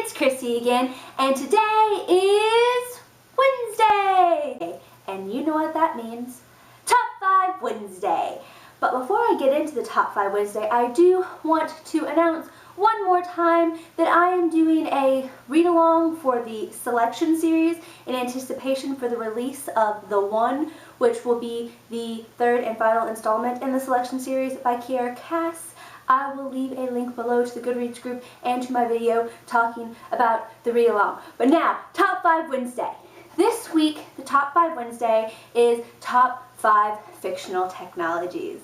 it's Christy again, and today is Wednesday! And you know what that means. Top 5 Wednesday! But before I get into the Top 5 Wednesday, I do want to announce one more time that I am doing a read-along for the Selection series in anticipation for the release of The One, which will be the third and final installment in the Selection series by Kiara Cass. I will leave a link below to the Goodreads group and to my video talking about the read-along. But now, Top 5 Wednesday. This week, the Top 5 Wednesday is Top 5 Fictional Technologies.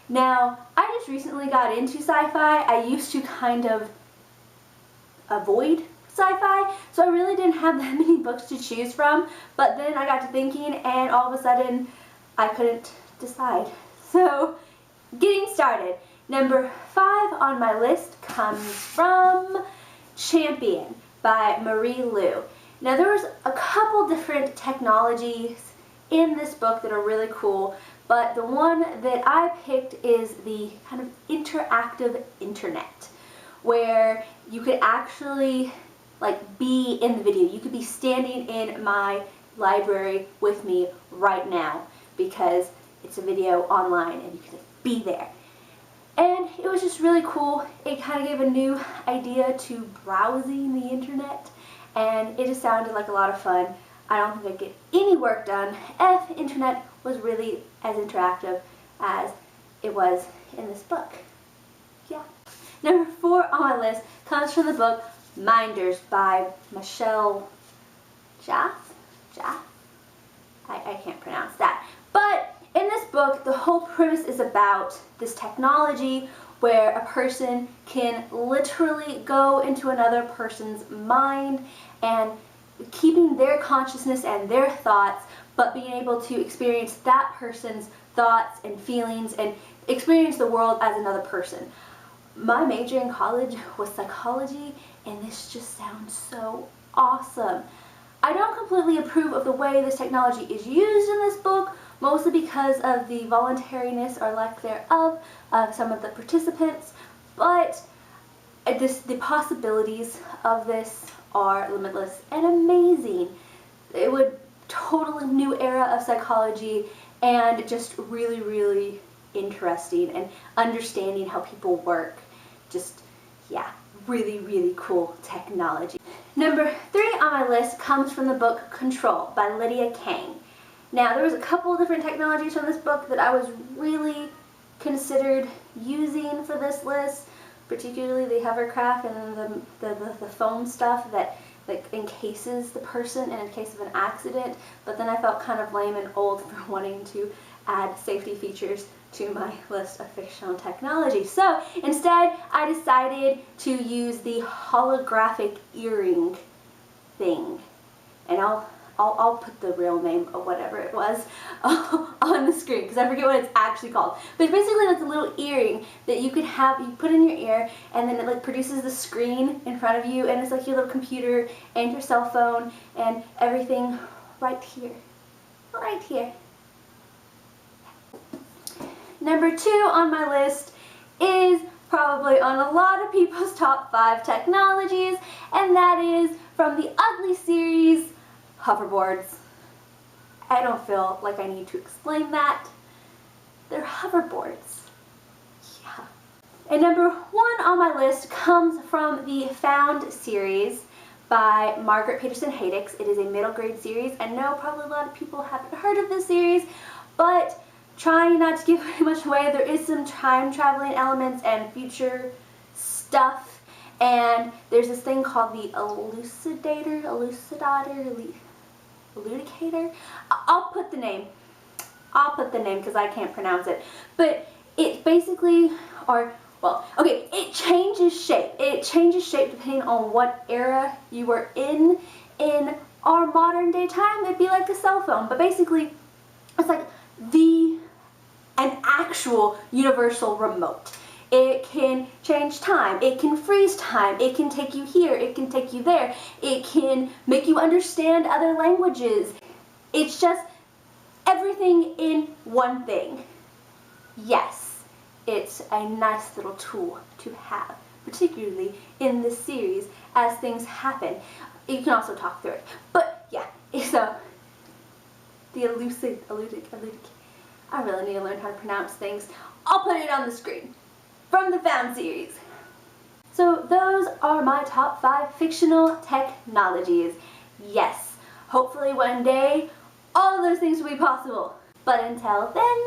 Now, I just recently got into sci-fi. I used to kind of avoid sci-fi, so I really didn't have that many books to choose from, but then I got to thinking and all of a sudden I couldn't decide. So, getting started. Number 5 on my list comes from Champion by Marie Lu. Now there was a couple different technologies in this book that are really cool, but the one that I picked is the kind of interactive internet, where you could actually be in the video. You could be standing in my library with me right now because it's a video online and you can be there. And it was just really cool. It kind of gave a new idea to browsing the internet, and it just sounded like a lot of fun. I don't think I'd get any work done if the internet was really as interactive as it was in this book. Yeah. Number 4 on my list comes from the book Minders by Michelle Jaff? I can't pronounce that. But in this book, the whole premise is about this technology where a person can literally go into another person's mind and keeping their consciousness and their thoughts, but being able to experience that person's thoughts and feelings and experience the world as another person. My major in college was psychology, and this just sounds so awesome. I don't completely approve of the way this technology is used in this book, mostly because of the voluntariness or lack thereof of some of the participants, but the possibilities of this are limitless and amazing. It would totally new era of psychology and just really, really interesting and understanding how people work. Just, yeah, really, really cool technology. Number 3 on my list comes from the book Control by Lydia Kang. Now, there was a couple of different technologies from this book that I was really considered using for this list, particularly the hovercraft and the foam stuff that encases the person in case of an accident, but then I felt kind of lame and old for wanting to add safety features to my list of fictional technology. So instead, I decided to use the holographic earring thing, and I'll put the real name of whatever it was on the screen because I forget what it's actually called. But it's basically like a little earring that you could have, you put in your ear, and then it produces the screen in front of you, and it's like your little computer and your cell phone and everything right here. Right here. Number 2 on my list is probably on a lot of people's top 5 technologies, and that is from the Ugly series, hoverboards. I don't feel like I need to explain that. They're hoverboards. Yeah. And number 1 on my list comes from the Found series by Margaret Peterson Haydix. It is a middle grade series. I know probably a lot of people haven't heard of this series, but trying not to give very much away, there is some time traveling elements and future stuff, and there's this thing called the elucidator. I'll put the name because I can't pronounce it, but it basically, it changes shape. It changes shape depending on what era you were in. In our modern day time, it'd be like a cell phone, but basically it's like an actual universal remote. It can change time, it can freeze time, it can take you here, it can take you there, it can make you understand other languages. It's just everything in one thing. Yes, it's a nice little tool to have, particularly in this series as things happen. You can also talk through it. But yeah, so the elusive, I really need to learn how to pronounce things. I'll put it on the screen from the Found series. So those are my top 5 fictional technologies. Yes, hopefully one day all of those things will be possible. But until then,